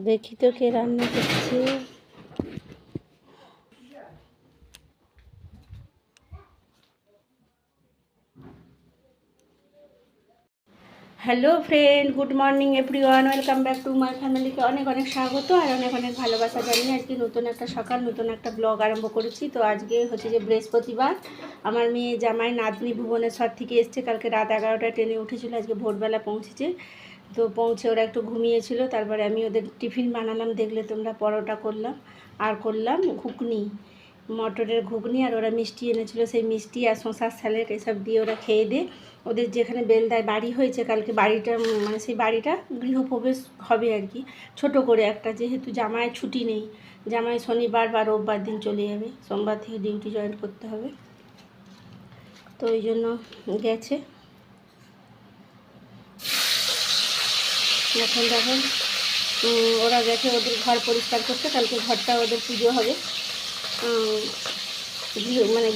দেখি তো কে রান্না করছে। Hello friend, good morning everyone, welcome back to my ফ্যামিলিকে অনেক অনেক স্বাগত আর অনেক অনেক ভালোবাসা জানিয়ে আজকে নতুন একটা সকাল, নতুন একটা ব্লগ আরম্ভ করেছি। তো আজকে হচ্ছে যে বৃহস্পতিবার, আমার মেয়ে জামাই নাতনি ভুবনেশ্বর থেকে এসছে। কালকে রাত 11টায় ট্রেনে উঠেছিল, আজকে ভোরবেলা পৌঁছেছে। তো পৌঁছে ওরা একটু ঘুমিয়েছিল, তারপরে আমি ওদের টিফিন বানালাম, দেখলে তোমরা, পরোটা করলাম আর করলাম ঘুগনি, মটরের ঘুগনি। আর ওরা মিষ্টি এনেছিল, সেই মিষ্টি আর শশার স্যালাড এসব দিয়ে ওরা খেয়ে দিয়ে ওদের যেখানে বেলদায় বাড়ি হয়েছে, কালকে বাড়িটা মানে সেই বাড়িটা গৃহপ্রবেশ হবে আর কি, ছোট করে একটা, যেহেতু জামাইয়ের ছুটি নেই, জামাই শনিবার বা রোববার দিন চলে যাবে, সোমবার থেকে ডিউটি জয়েন করতে হবে, তো ওই জন্য গেছে। এখন দেখুন ওরা গেছে ওদের ঘর পরিষ্কার করতে, কালকে ঘরটা ওদের পুজো হবে,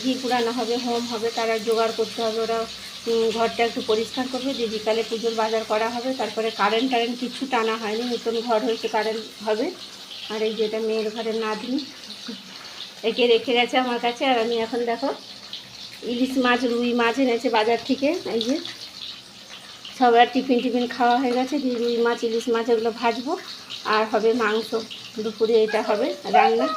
ঘি পুরানো হবে, হোম হবে, তারা জোগাড় করতে হবে। ওরা ঘরটা একটু পরিষ্কার করবে, দিয়ে বিকালে পুজোর বাজার করা হবে। তারপরে কারেন্ট কিছু টানা হয়নি, নতুন ঘর হয়েছে, কারেন্ট হবে। আর এই যেটা মেয়ের ঘরের নাতনি, একে রেখে গেছে আমার কাছে। আর আমি এখন দেখো ইলিশ মাছ, রুই মাছ এনেছে বাজার থেকে, এই যে সবার টিফিন খাওয়া হয়ে গেছে। দিয়ে রুই মাছ, ইলিশ মাছ এগুলো ভাজবো, আর হবে মাংস দুপুরে, এটা হবে রান্না।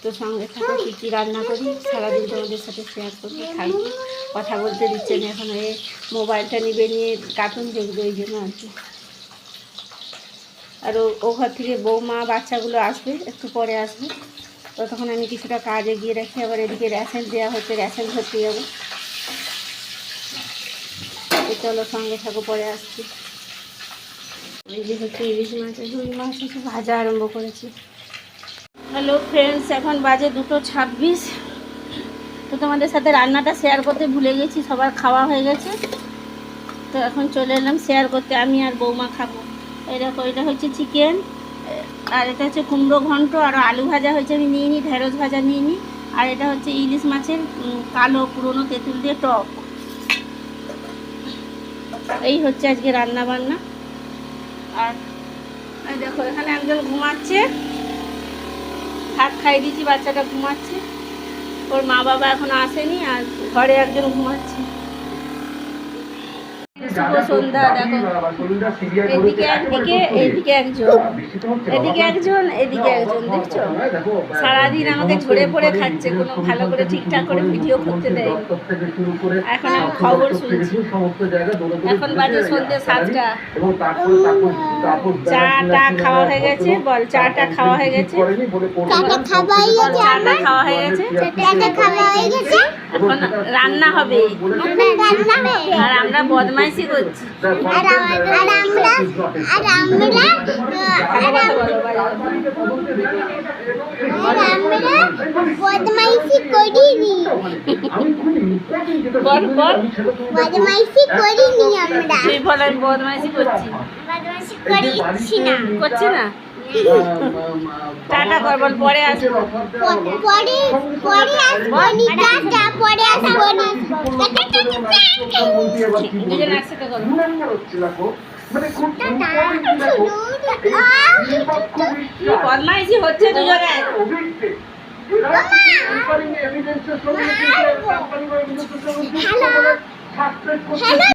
তো সঙ্গে থাকো, কী কী রান্না করি সারাদিন তোমাদের সাথে শেয়ার করতে থাকবো। কথা বলতে দিচ্ছে না এখন, এই মোবাইলটা নিয়ে কার্টুন দেখবে, ওই জন্য আর কি। আর ও ঘর থেকে বৌমা বাচ্চাগুলো আসবে, একটু পরে আসবে, ততক্ষণ আমি কিছুটা কাজ এগিয়ে রাখি। আবার এদিকে রেশন দেওয়া হচ্ছে, রেশন ধরতে যাবো। চলো সঙ্গে থাকো, পরে আসছি। এই যে হচ্ছে ইলিশ মাছ, রুই মাছ হচ্ছে ভাজা আরম্ভ করেছি। হ্যালো ফ্রেন্ডস, এখন বাজে 2:26। তো তোমাদের সাথে রান্নাটা শেয়ার করতে ভুলে গেছি, সবার খাওয়া হয়ে গেছে, তো এখন চলে এলাম শেয়ার করতে। আমি আর বৌমা খাবো। এই দেখো, এটা হচ্ছে চিকেন, আর এটা হচ্ছে কুমড়ো ঘন্ট, আর আলু ভাজা হয়েছে আমি নিয়ে নিই, ঢেঁড়স ভাজা নিয়ে নিই। আর এটা হচ্ছে ইলিশ মাছের কালো পুরনো তেঁতুল দিয়ে টক। এই হচ্ছে আজকে রান্না বান্না। আর দেখো এখানে একজন ঘুমাচ্ছে, ভাত খাইয়ে দিয়েছি, বাচ্চাটা ঘুমাচ্ছে, ওর মা বাবা এখনো আসেনি, আর ঘরে একজন ঘুমাচ্ছে। শুভ সন্ধ্যা। দেখো এদিকে এদিকে একজন, এদিকে একজন, এদিকে একজন, দেখছো সারাদিন আমাকে ঝরে পড়ে খাচ্ছে, কোনো ভালো করে ঠিকঠাক করে ভিডিও করতে দেয়। এখন আমি খবর শুনছি, এখন বাজে সন্ধ্যে 7টা। চাটা খাওয়া হয়ে গেছে, বল চাটা খাওয়া হয়ে গেছে, চাটা খাওয়া হয়ে গেছে, এখন রান্না হবে, আর আমরা বদমাইশি করছি। বদমাইশি করিনি, আমরা তুই বল, আমি বদমাইশি করছি, করছি না। টাটা কর, বল পরে আসবো, দুজন একসাথে করবো। বদমাইশি হচ্ছে দুজনে। হ্যালো।